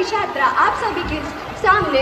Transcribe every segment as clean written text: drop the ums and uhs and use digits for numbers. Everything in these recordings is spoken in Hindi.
छात्रा आप सभी के सामने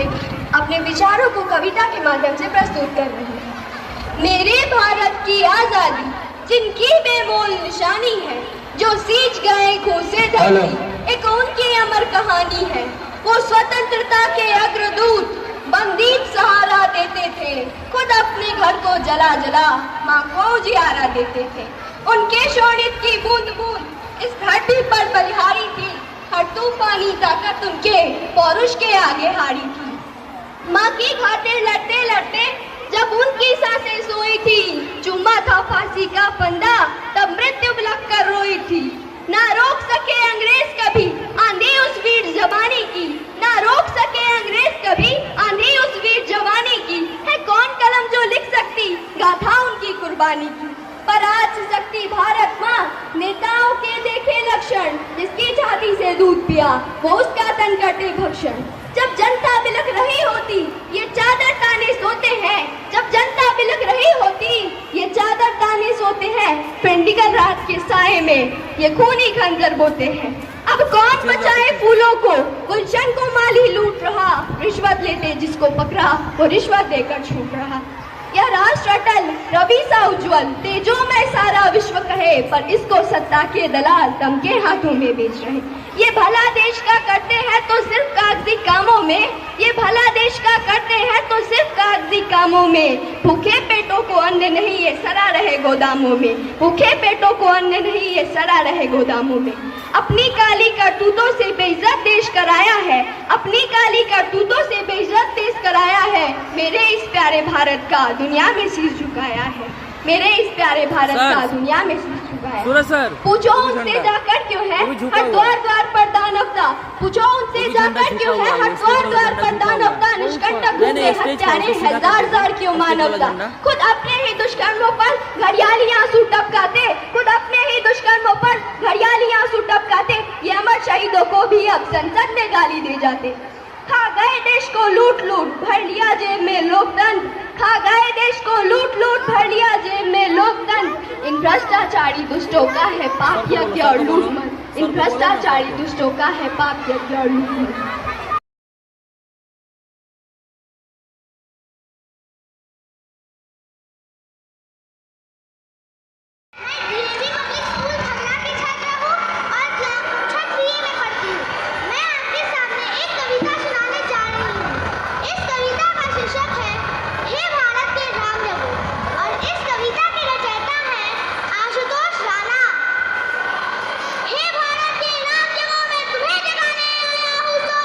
अपने विचारों को कविता के माध्यम से प्रस्तुत कर रही है। मेरे भारत की आजादी जिनकी बेमोल निशानी है, जो सींच गए खून से धरती, एक उनकी अमर कहानी है। वो स्वतंत्रता के अग्रदूत बंदीप सहारा देते थे, खुद अपने घर को जला जला माँ को उजियारा देते थे। उनके शोणित की बूंद बूंद इस धरती पर बलिहारी थी, हर तूफानी ताकत उनके पौरुष के आगे हारी थी। माँ की खातिर लड़ते लड़ते जब उनकी सांसें सोई थी, चुम्मा था फांसी का फंदा तब मृत्यु बिलख कर रोई थी। ना रोक सके अंग्रेज कभी आंधी उस वीर जवानी की, ना रोक सके अंग्रेज कभी आंधी उस वीर जवानी की। है कौन कलम जो लिख सकती गाथा उनकी कुर्बानी की। पर आज शक्ति भारत माँ नेताओं के देखे लक्षण, जिसकी छाती से दूध पिया वो उसका तन कटे भक्षण। जब जनता बिलख रही होती ये चादर ताने सोते हैं, जब जनता बिलख रही होती ये चादर ताने सोते हैं, पेंडिकल रात के साए में ये खूनी खंजर बोते हैं। अब कौन बचाए फूलों को, गुलशन को माली लूट रहा, रिश्वत लेते जिसको पकड़ा वो रिश्वत देकर छूट रहा। यह राष्ट्र अटल रवि सा उज्ज्वल तेजो में सारा विश्व कहे, पर इसको सत्ता के दलाल दम के हाथों में बेच रहे। ये भला देश का करते हैं तो सिर्फ कागजी कामों में, ये भला देश का करते हैं तो सिर्फ कागजी कामों में। भूखे पेटों को अन्न नहीं ये सड़ा रहे गोदामों में, भूखे पेटों को अन्न नहीं ये सड़ा रहे गोदामों में। अपनी काली करतूतों से बेइज्जत देश कराया है, अपनी काली करतूतों से बेइज्जत देश कराया है। मेरे इस प्यारे भारत का दुनिया में सिर झुकाया है, मेरे इस प्यारे भारत का दुनिया में सिर झुकाया है। पूछो उनसे जाकर क्यों है हर द्वार द्वार पर दानवता, पूछो उनसे जाकर क्यों है हर द्वार द्वार पर दानवता। निष्कंटक घूमते हत्यारे हैं जार जार क्यों मानवता। खुद अपने ही दुष्कर्मों पर घड़ियाली आंसू टपकाते, खुद अपने ही दुष्कर्मों पर घड़ियाली आंसू टपकाते। ये अमर शहीदों को भी अब संसद में गाली दे जाते। खा गए देश को लूट लूट भर लिया जेब में लोकतंत्र, खा गए देश को लूट लूट भर लिया जेब में लोकतंत्र। इन भ्रष्टाचारी दुष्टों का है पाप यज्ञ और लूटमत, इन भ्रष्टाचारी दुष्टों का है पाप यज्ञ और लूटमत। हे भारत के राम जगहों में तुम्हें जगाने आया हूँ सो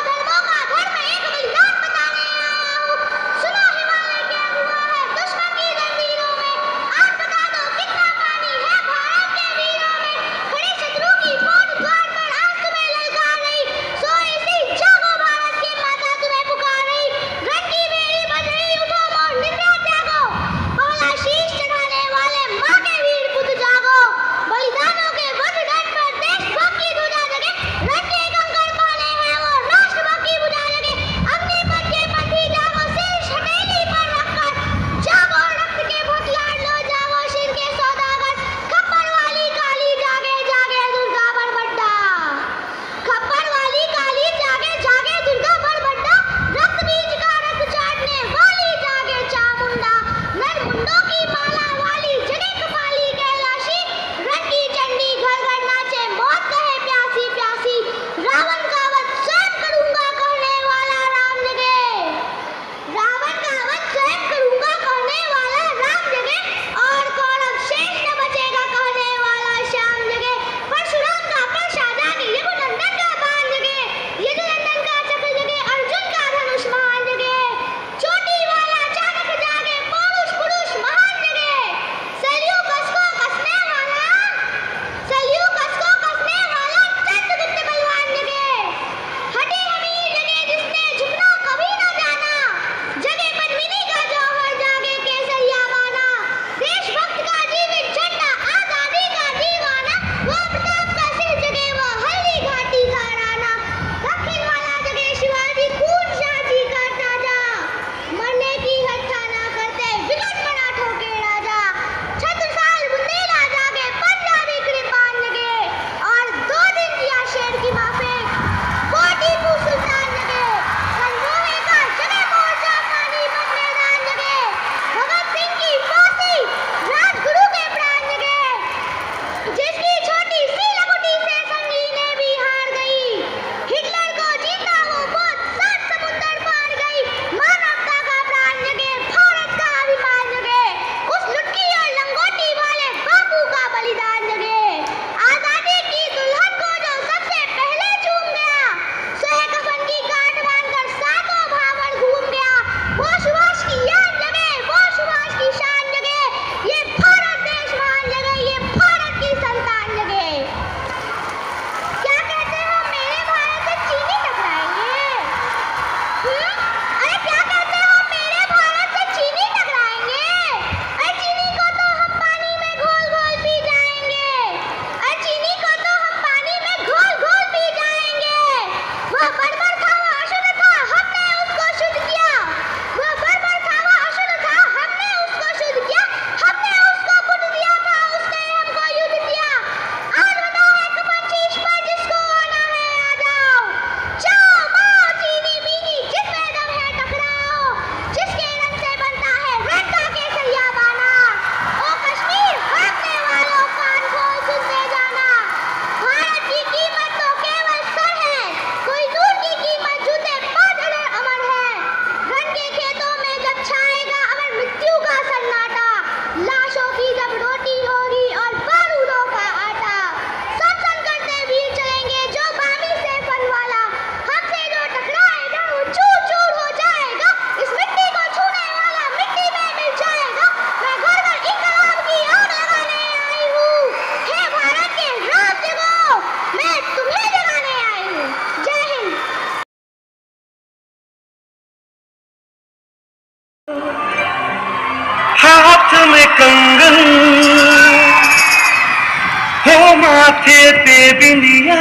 माथे पे बिंदिया।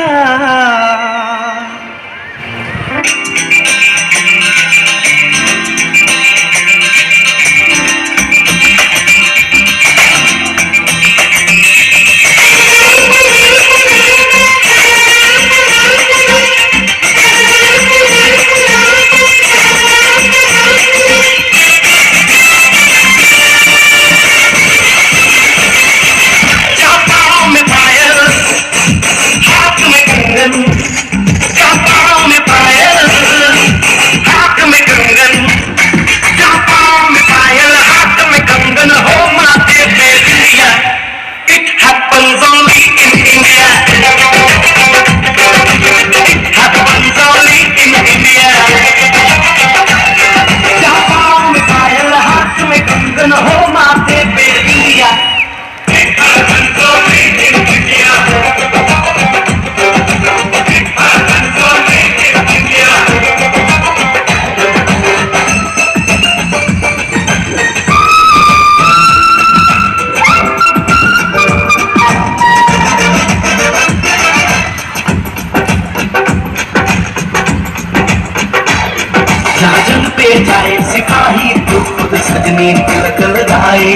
जाए सिपाही तो खुद सजनी तिलक लगाए।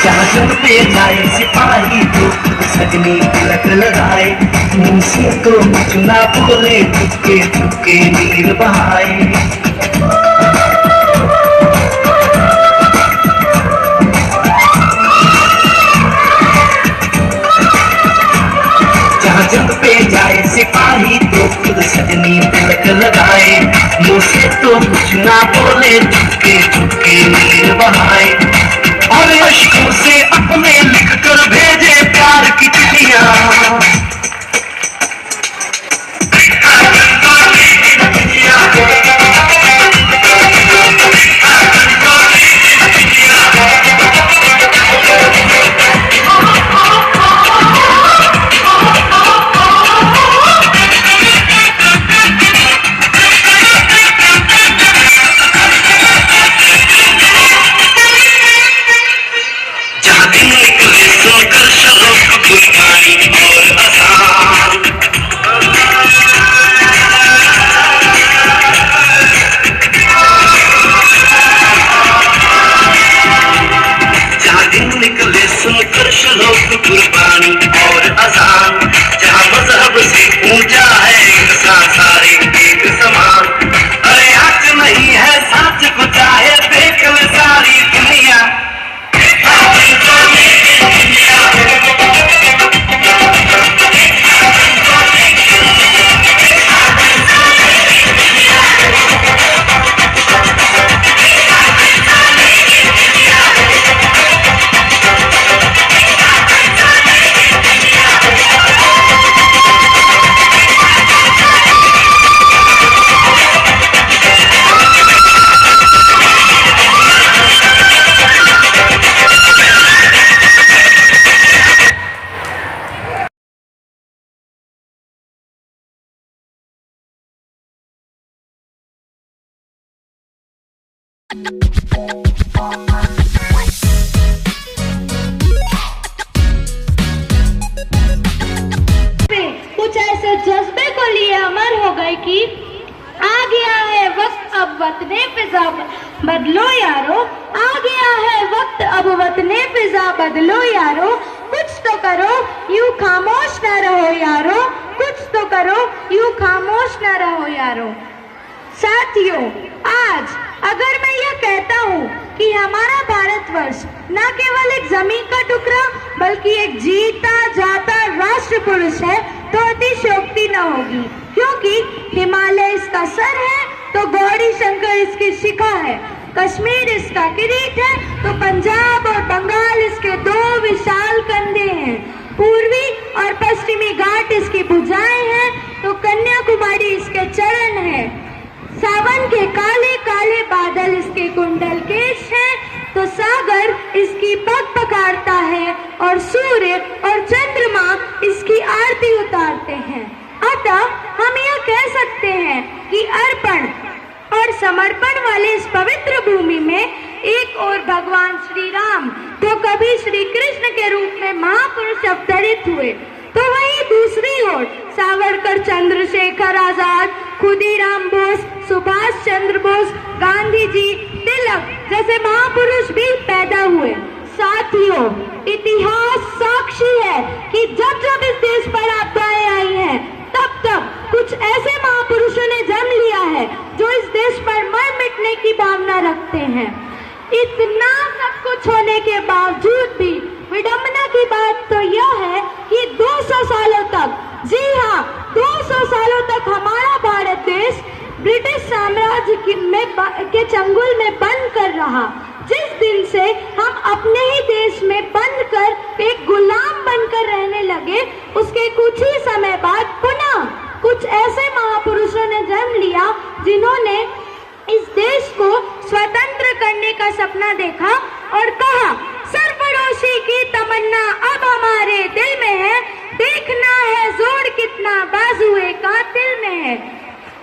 जहां पे जाए सिपाही तो खुद सजनी तिलक लगाए। मुंह से तो कुछ ना बोले, चुपके चुपके नीर बहाए। जब पे जाए सिपाही तो खुद सजनी तिलक लगाए। मुँह से तो कुछ ना बोले, चुपके चुपके नीर बहाए। और अश्कों से अपने लिख कर भेजे प्यार की चिट्ठियां। कुर्बानी और अजान, जहाँ मजहब से ऊंचा है इंसान सारे एक समान। अरे आज नहीं है सच को चाहे देख ले सारी दुनिया। कुछ ऐसे जज्बे को लिए अमर हो गए कि आ गया है वक्त, अब वतने फिजा बदलो यारो। आ गया है वक्त, अब वतने फिजा बदलो यारो। कुछ तो करो, यूं खामोश न रहो यारो। कुछ तो करो, यूं खामोश न रहो यारो। साथियों, आज अगर मैं यह कहता हूँ कि हमारा भारतवर्ष न केवल एक जमीन का टुकड़ा बल्कि एक जीता जाता राष्ट्र पुरुष है तो अतिशयोक्ति न होगी, क्योंकि हिमालय इसका सर है तो गौरी शंकर इसकी शिखा है, कश्मीर इसका किरीट है तो पंजाब और बंगाल इसके दो विशाल कंधे हैं, पूर्वी और पश्चिमी घाट इसकी भुजाएं हैं तो कन्याकुमारी इसके चरण है, सावन के काले काले बादल इसके कुंडल केश हैं तो सागर इसकी पग पखारता है और सूर्य और चंद्रमा इसकी आरती उतारते हैं। अतः हम यह कह सकते हैं कि अर्पण और समर्पण वाले इस पवित्र भूमि में एक ओर भगवान श्री राम तो कभी श्री कृष्ण के रूप में महापुरुष अवतरित हुए, तो वहीं दूसरी ओर सावरकर, चंद्रशेखर आजाद, खुदीराम बोस, सुभाष चंद्र बोस, गांधी जी, तिलक जैसे महापुरुष भी पैदा हुए। साथियों, इतिहास साक्षी है कि जब जब इस देश पर आपदाएं आई हैं, तब तब कुछ ऐसे महापुरुषों ने जन्म लिया है जो इस देश पर मर मिटने की भावना रखते हैं। इतना सब कुछ होने के बावजूद भी विडंबना की बात तो यह है कि 200 सालों तक, जी हाँ 200 सालों तक हमारा भारत देश ब्रिटिश साम्राज्य के चंगुल में बंद कर रहा। जिस दिन से हम अपने ही देश में बंद कर एक गुलाम बनकर रहने लगे, उसके कुछ ही समय बाद पुनः कुछ ऐसे महापुरुषों ने जन्म लिया जिन्होंने इस देश को स्वतंत्र करने का सपना देखा और कहा, सरफरोशी की तमन्ना अब हमारे दिल में है, देखना है जोर कितना बाजुए कातिल में है।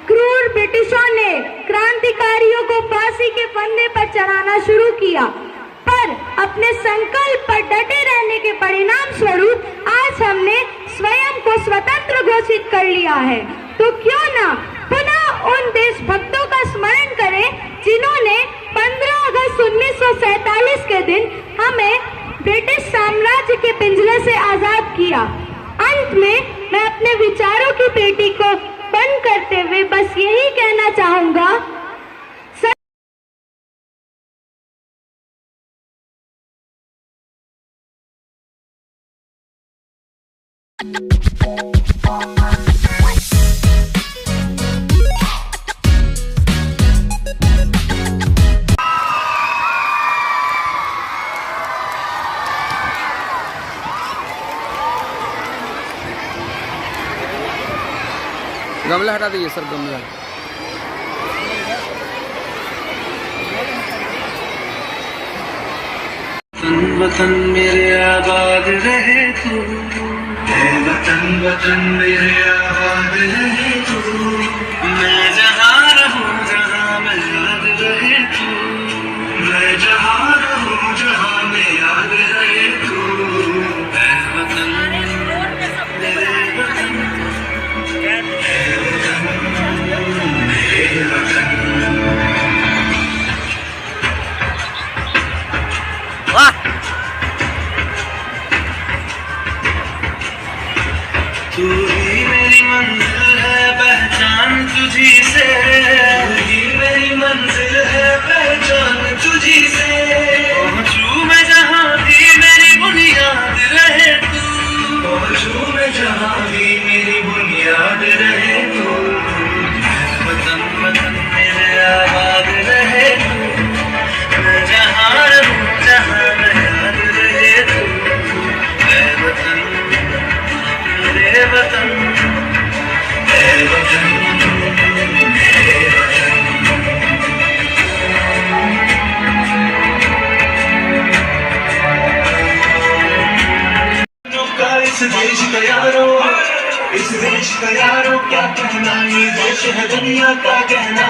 क्रूर ब्रिटिशों ने क्रांतिकारियों को फांसी के फंदे पर चढ़ाना शुरू किया, पर अपने संकल्प पर डटे रहने के परिणाम स्वरूप आज हमने स्वयं को स्वतंत्र घोषित कर लिया है। तो क्यों ना पुनः उन देशभक्तों का स्मरण करें जिन्होंने 15 अगस्त 1947 के दिन हमें ब्रिटिश साम्राज्य के पिंजरे से आजाद किया। अंत में मैं अपने विचारों की पेटी को बंद करते हुए बस यही कहना चाहूंगा, गमला हटा दीजिए सर, गमला। वतन मेरे आबाद रहे तू, वतन वतन मेरे आबाद रहे तू, मैं जहाँ रहूँ जहाँ में याद रहे तू, मैं जहाँ रहूँ जहाँ में याद रहे तू, वतन मेरे वतन, मेरे वतन। तू ही मेरी मंजिल है, पहचान तुझी से, तू ही मेरी मंजिल है, पहचान तुझी से, पहुँचूं मैं जहाँ भी मेरी बुनियाद रहे तू, पहुँचूं मैं जहाँ भी मेरी बुनियाद रहे तू, वतन वतन मेरे आबाद रहे तू, मैं जहाँ रहूँ जहाँ मैं याद रहे तू, ऐ वतन मेरे वतन, मेरे वतन, मेरे वतन। इस देश का यारो, इस देश का यारो क्या कहना, ये देश है दुनिया का कहना।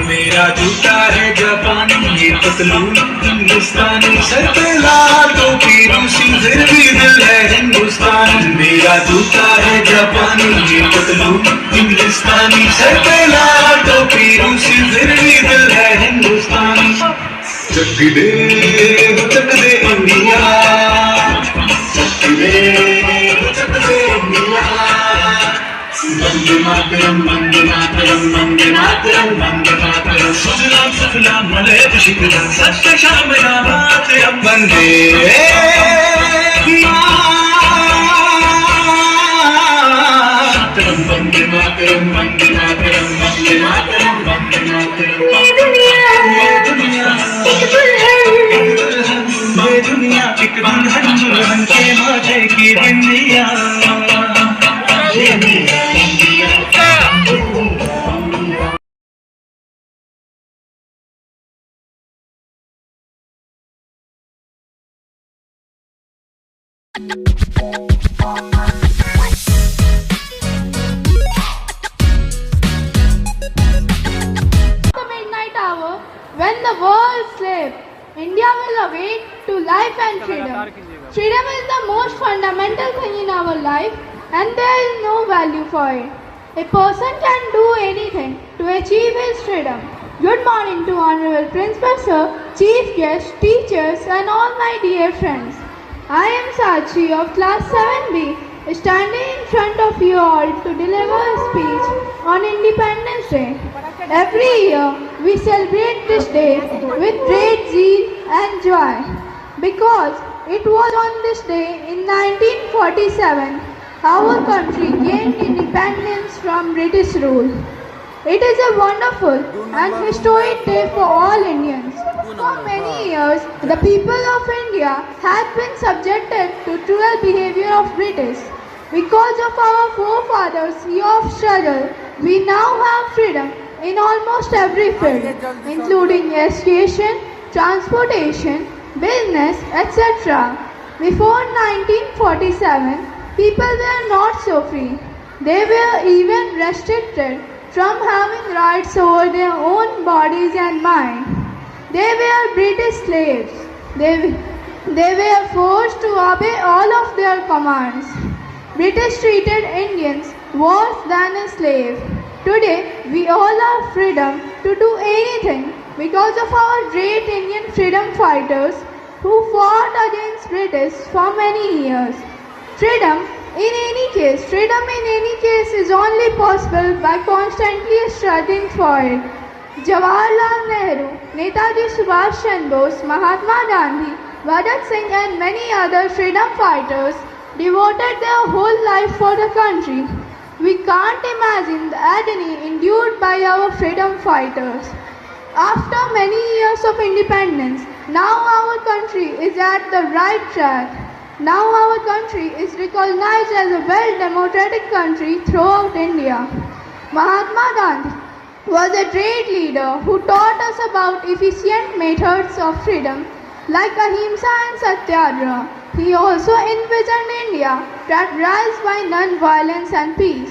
मेरा जूता है जापानी, ये पतलून हिंदुस्तानी, सर पे लाल टोपी रूसी, फिर भी दिल है हिंदुस्तानी। मेरा जूता है जापानी, ये पतलून हिंदुस्तानी, सर पे लाल टोपी रूसी, फिर भी दिल है हिंदुस्तानी। चक दे इंडिया, चक दे इंडिया। वंदे मातरम, वंदे मातरम, वंदे मातरम, वंदे मातरम। सुजलाम सुफलाम मलयज शीतलाम, सत्य श्याम मातरम। वंदे मातरम, वंदे मातरम, वंदे मातरम, वंदे मातरम, वंदे मातरम। ये दुनिया एक दुल्हन, दुल्हन के माथे की बिंदिया। The midnight hour, when the world sleeps, India will awake to life and freedom. Freedom is the most fundamental thing in our life, and there is no value for it. A person can do anything to achieve his freedom. Good morning to Honorable Principal Sir, Chief Guests, teachers, and all my dear friends. I am Sachi of Class 7B, standing in front of you all to deliver a speech on Independence Day. Every year, we celebrate this day with great zeal and joy because it was on this day in 1947 our country gained independence from British rule. It is a wonderful and historic day for all Indians. For many years, the people of India have been subjected to cruel behavior of British. Because of our forefathers' year of struggle, we now have freedom in almost every field, including education, transportation, business, etc. Before 1947, people were not so free. They were even restricted from having rights over their own bodies and mind. They were British slaves. They were forced to obey all of their commands. British treated Indians worse than a slave. Today, we all have freedom to do anything because of our great Indian freedom fighters who fought against British for many years. Freedom in any case is only possible by constantly struggling for it. Jawaharlal Nehru, Netaji Subhash Chandra Bose, Mahatma Gandhi, Bhagat Singh and many other freedom fighters devoted their whole life for the country. We can't imagine the agony endured by our freedom fighters. After many years of independence, now our country is at the right track. Now our country is recognized as a well-democratic country throughout India. Mahatma Gandhi was a great leader who taught us about efficient methods of freedom like ahimsa and satyagraha. He also envisioned India characterized by non-violence and peace.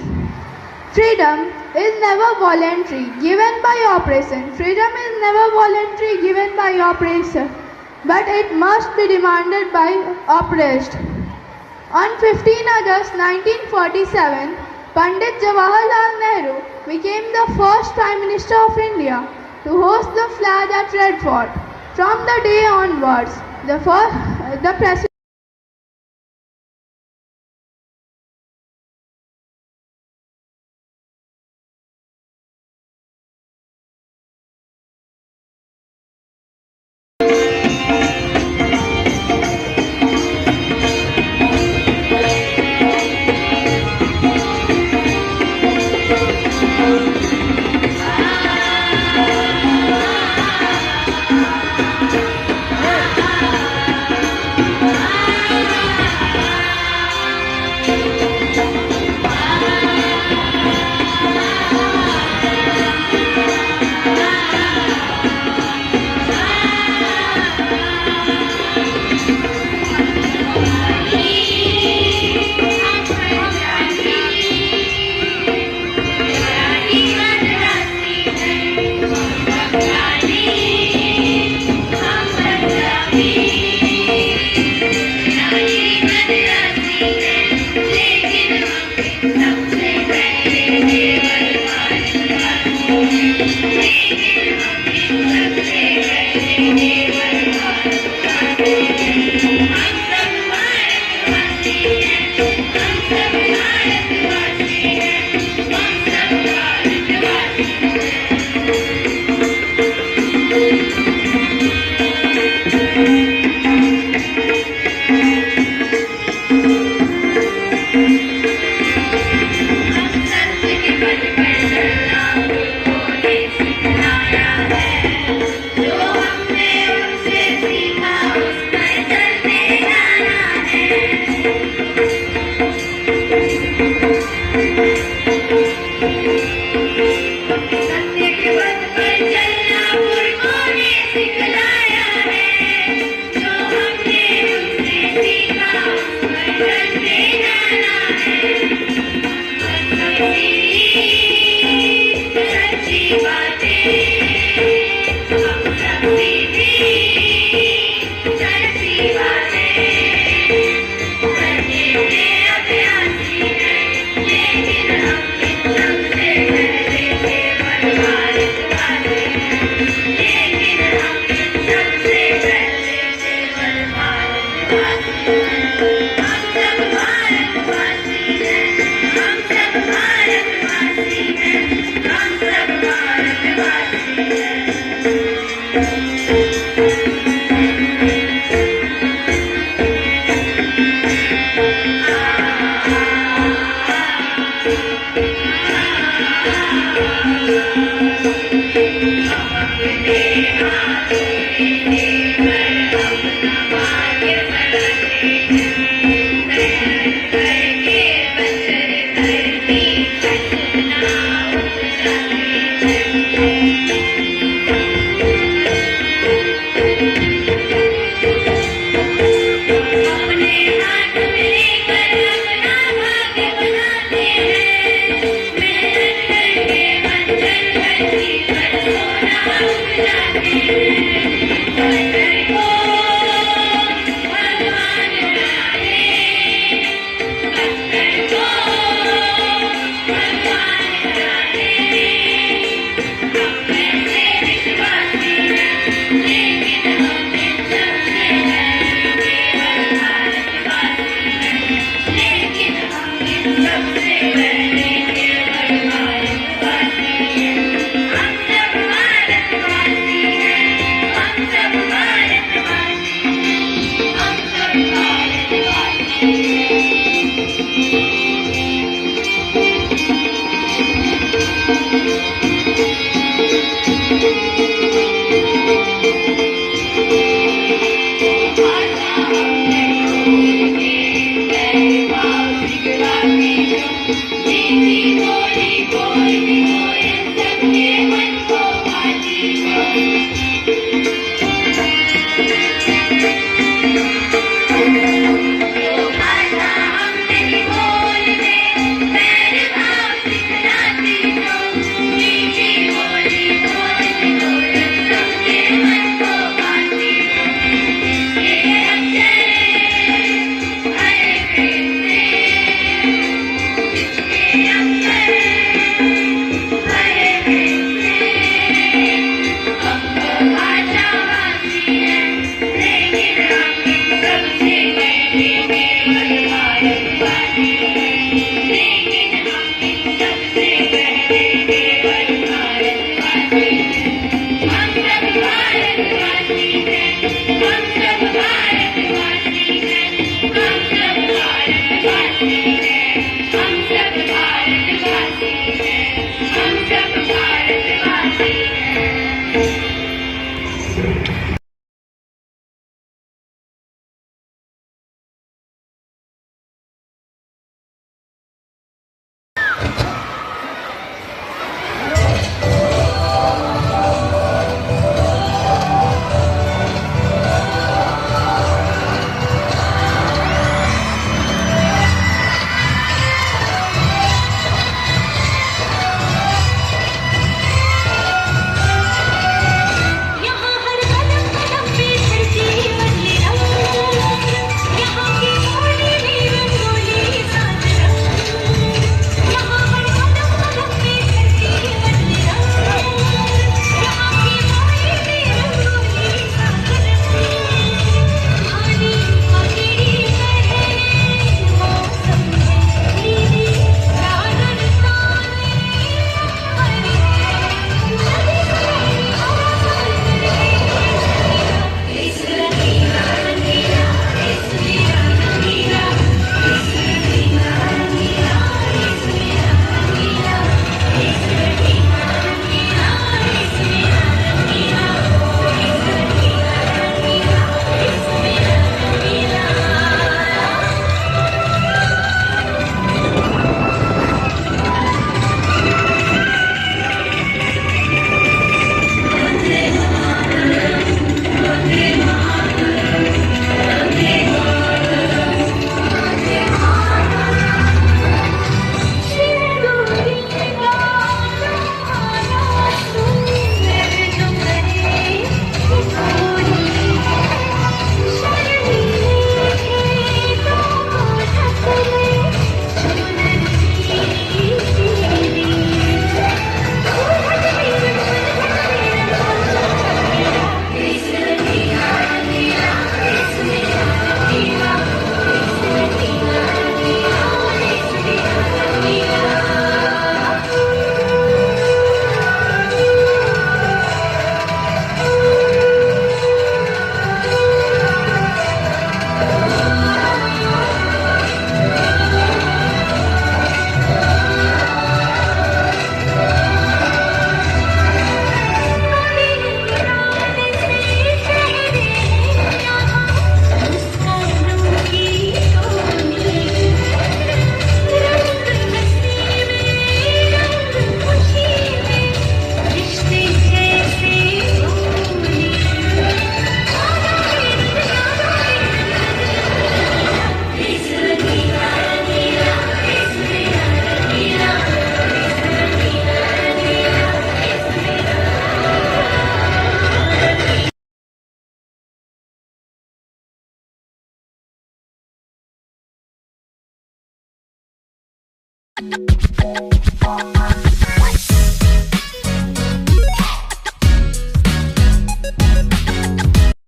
Freedom is never voluntary, given by oppression. Freedom is never voluntary, given by oppressor, but it must be demanded by oppressed. On 15 August 1947, Pandit Jawaharlal Nehru became the first Prime Minister of India to hoist the flag at Red Fort. From the day onwards, the President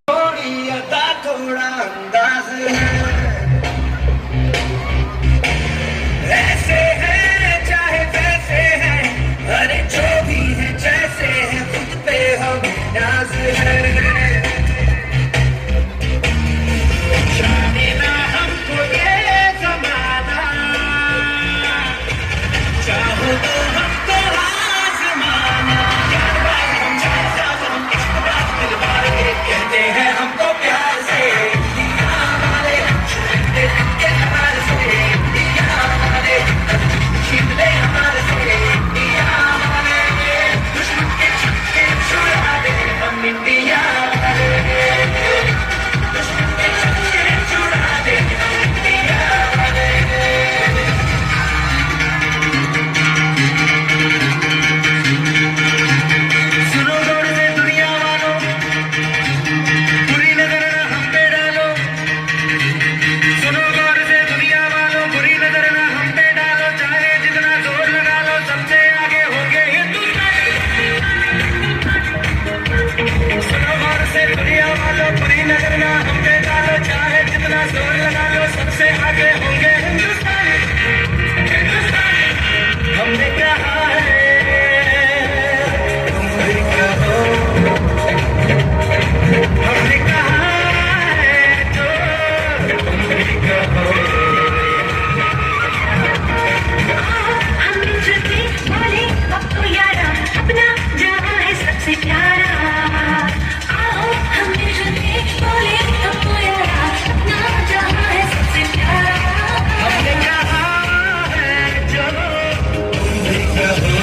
थोड़ी अदा थोड़ा अंदाज है, ऐसे है चाहे वैसे है, अरे जो भी है जैसे है, खुद पे हम नाज है। जाने ना हमको ये जमाना, चाहो तो हमको आजमाना, यार भाई हम जैसा हम इश्क बात दिल मार के कहते हैं हमको प्यार से, दिया हमारे छूटे के हार से, दिया हमारे छीन ले हमारे से, दिया हमारे दुश्मन के छक्के छुड़ा दे हम इंडिया वाले, दुश्मन के छक्के छुड़ा दे हम इंडिया वाले। सुनो गौर से दुनिया वालों, बुरी नजर ना हम पे डालो, सुनो गौर से दुनिया वालों, बुरी नजर ना हम पे डालो, चाहे जितना जोर लगा लो, सबसे आगे होंगे हिंदुस्तानी। सुनो गौर से दुनिया वालों, बुरी नजर ना हम पे डालो, चाहे जितना जोर लगा लो, सबसे आगे होंगे हिंदुस्तानी। हिंदुस्तानी हमने कहा है, तुम भी कहो, हमने कहा है जो तुम भी कहो। हम मिलजुलते बोले अब तो यारा, अपना जहाँ है सबसे प्यारा। आओ हम मिलजुलते बोले अब तो यारा, अपना जहाँ है सबसे प्यारा। हमने कहा है जो तुम भी कहो।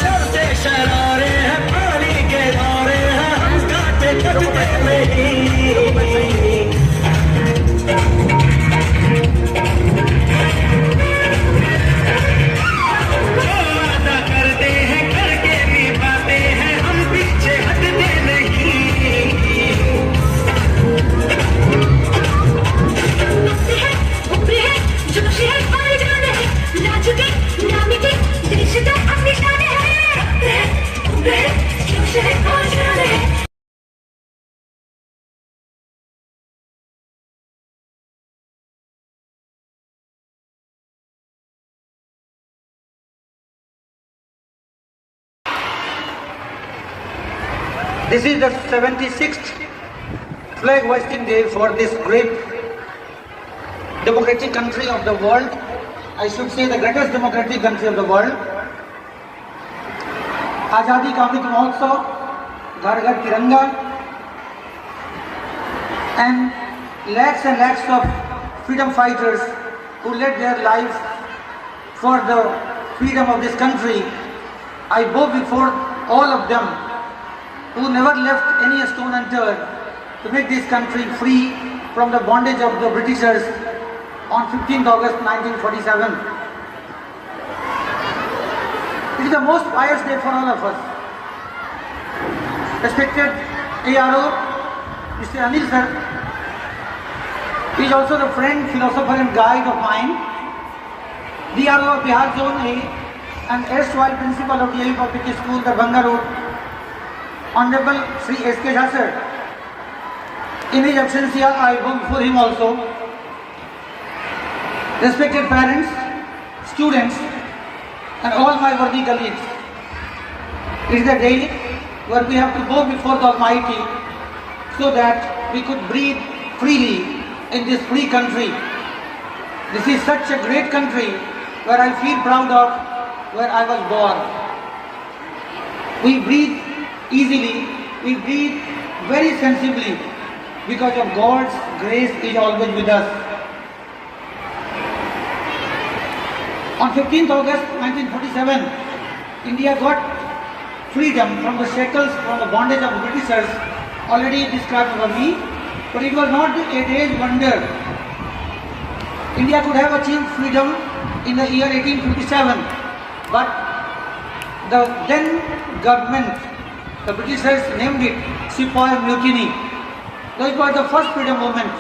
चलते शरारे हैं, पानी के धारे हैं, हम काटे कटते नहीं। जो वादा करते हैं करके निभाते हैं, हम पीछे हटते नहीं। ऊपरे है जोश है और जान है, लाज के नाम के देश का हम निशान है। ऊपरे है जोश है और जान है। This is the 76th flag hoisting day for this great democratic country of the world. I should say the greatest democratic country of the world. आजादी का अमृत महोत्सव, घर घर तिरंगा, and lakhs of freedom fighters who led their lives for the freedom of this country. I bow before all of them who never left any stone unturned to make this country free from the bondage of the Britishers on 15th August 1947. It is the most pious day for all of us. Respected ARO, Mr. Anil sir, he is also the friend, philosopher and guide of mine. DRO of Bihar Zone A and erstwhile principal of DAV Public School, Darbhanga Road, Honorable Sri S.K. Jha sir. In his absence here, I bow before him also. Respected parents, students, and all my worthy colleagues. It is the day where we have to bow before the Almighty so that we could breathe freely in this free country. This is such a great country where I feel proud of where I was born. We breathe easily, we breathe very sensibly because of God's grace is always with us. On 15th August 1947, India got freedom from the shackles, from the bondage of the Britishers already described by me, but it was not a day's wonder. India could have achieved freedom in the year 1857, but the then government, the Britishers named it Sepoy Mutiny. So it was the first freedom movement,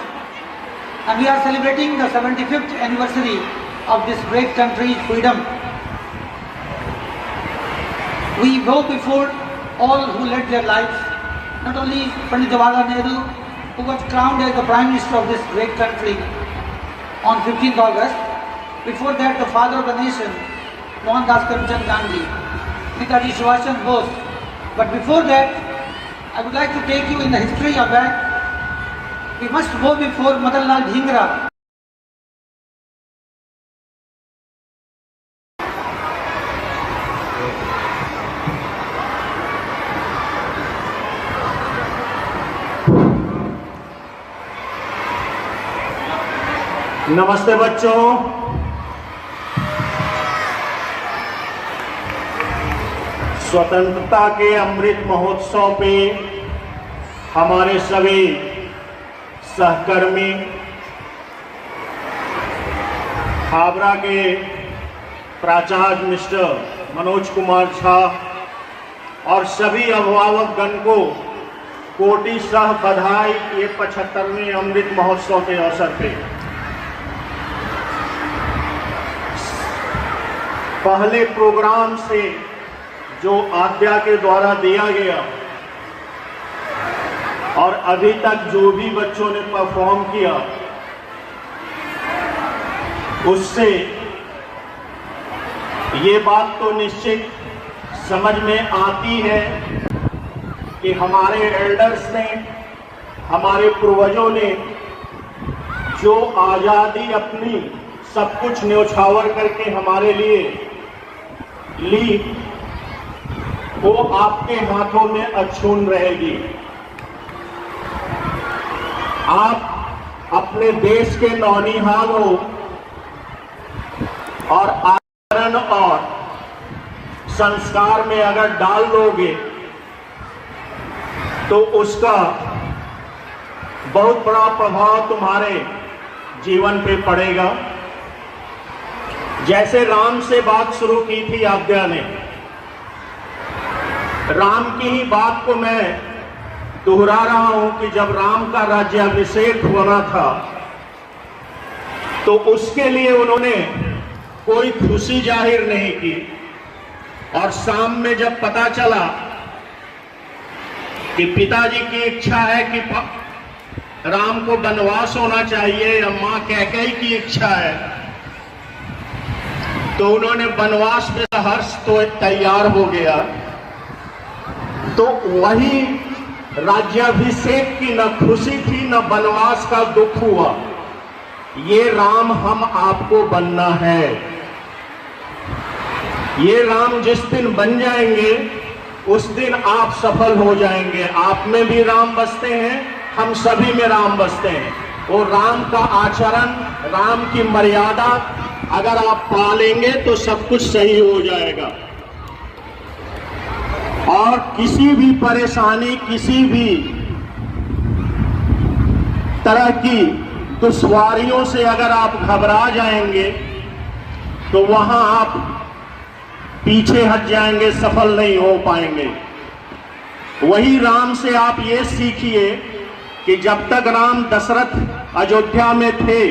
and we are celebrating the 75th anniversary of this great country's freedom. We bow before all who led their lives, not only Pandit Jawaharlal Nehru, who was crowned as the Prime Minister of this great country on 15th August. Before that, the father of the nation, Mohandas Karamchand Gandhi, Netaji Subhash Chandra Bose. But before that, I would like to take you in the history of that. We must go before Madan Lal Dhingra. नमस्ते बच्चों, स्वतंत्रता के अमृत महोत्सव पे हमारे सभी सहकर्मी, हावड़ा के प्राचार्य मिस्टर मनोज कुमार झा और सभी अभिभावकगण को कोटि सह बधाई ये 75वें अमृत महोत्सव के अवसर पे। पहले प्रोग्राम से जो आद्या के द्वारा दिया गया और अभी तक जो भी बच्चों ने परफॉर्म किया, उससे ये बात तो निश्चित समझ में आती है कि हमारे एल्डर्स ने, हमारे पूर्वजों ने जो आज़ादी अपनी सब कुछ न्योछावर करके हमारे लिए ली, वो आपके हाथों में अछून रहेगी। आप अपने देश के नौनिहाल हो और आचरण और संस्कार में अगर डाल लोगे तो उसका बहुत बड़ा प्रभाव तुम्हारे जीवन पे पड़ेगा। जैसे राम से बात शुरू की थी आद्या ने, राम की ही बात को मैं दोहरा रहा हूं कि जब राम का राज्याभिषेक होना था तो उसके लिए उन्होंने कोई खुशी जाहिर नहीं की, और शाम में जब पता चला कि पिताजी की इच्छा है कि राम को वनवास होना चाहिए या मां कैकेयी की इच्छा है, तो उन्होंने वनवास में हर्ष तो तैयार हो गया। तो वही राज्याभिषेक की न खुशी थी न वनवास का दुख हुआ। ये राम हम आपको बनना है। ये राम जिस दिन बन जाएंगे उस दिन आप सफल हो जाएंगे। आप में भी राम बसते हैं, हम सभी में राम बसते हैं। वो राम का आचरण, राम की मर्यादा अगर आप पालेंगे तो सब कुछ सही हो जाएगा। और किसी भी परेशानी, किसी भी तरह की दुश्वारियों से अगर आप घबरा जाएंगे तो वहां आप पीछे हट जाएंगे, सफल नहीं हो पाएंगे। वही राम से आप ये सीखिए कि जब तक राम दशरथ अयोध्या में थे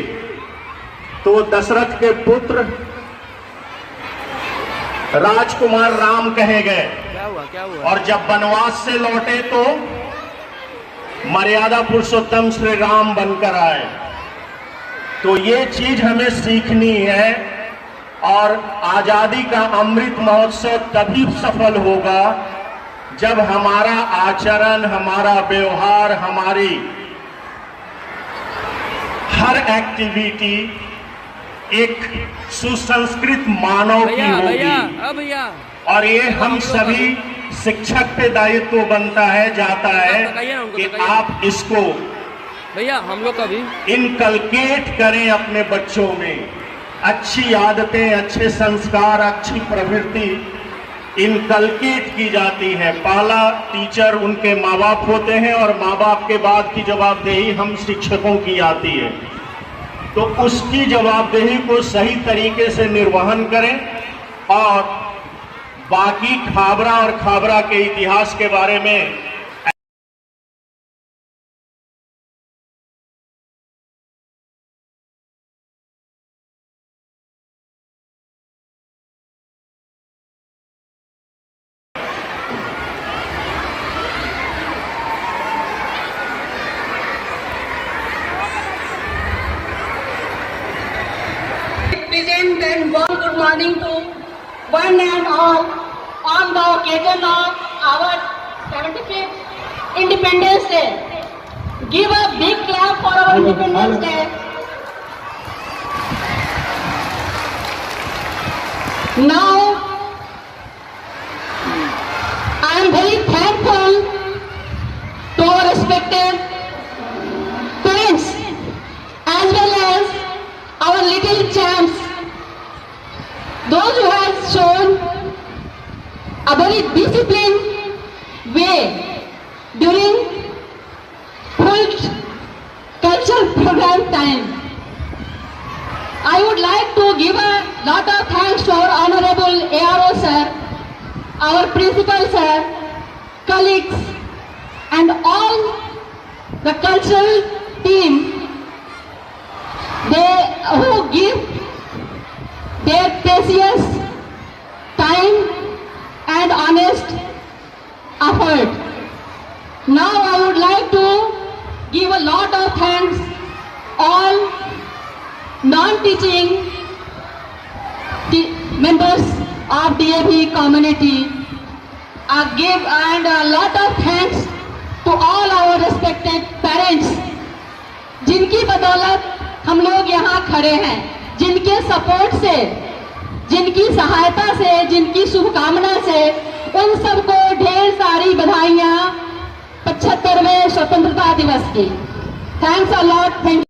तो दशरथ के पुत्र राजकुमार राम कहे गए, क्या हुआ? और जब वनवास से लौटे तो मर्यादा पुरुषोत्तम श्री राम बनकर आए। तो ये चीज हमें सीखनी है, और आजादी का अमृत महोत्सव तभी सफल होगा जब हमारा आचरण, हमारा व्यवहार, हमारी हर एक्टिविटी एक सुसंस्कृत मानव की होगी। भैया और ये हम सभी शिक्षक पे दायित्व बनता है, जाता है कि आप इसको भैया हम लोग का भी इनकलकेट करें अपने बच्चों में। अच्छी आदतें, अच्छे संस्कार, अच्छी प्रवृत्ति, इनकलकेट की जाती है। पहला टीचर उनके माँ बाप होते हैं और माँ बाप के बाद की जवाबदेही हम शिक्षकों की आती है। तो उसकी जवाबदेही को सही तरीके से निर्वहन करें और बाकी खाबरा और खाबरा के इतिहास के बारे में present and warm good morning to one and all on the occasion of our 75th Independence Day. Give a big clap for our Independence Day. Now, I am very thankful to our respected parents as well as our little champs, those who have shown a very disciplined way during full cultural program time. I would like to give a lot of thanks to our Honorable ARO sir, our principal sir, colleagues and all the cultural team who give their precious time and honest effort. Now I would like to give a lot of thanks all non-teaching members of DAV community. I give and a lot of thanks to all our respected parents, जिनकी बदौलत हम लोग यहाँ खड़े हैं, जिनके सपोर्ट से, जिनकी सहायता से, जिनकी शुभकामना से, उन सबको ढेर सारी बधाइयाँ 75वें स्वतंत्रता दिवस की। Thanks a lot. थैंक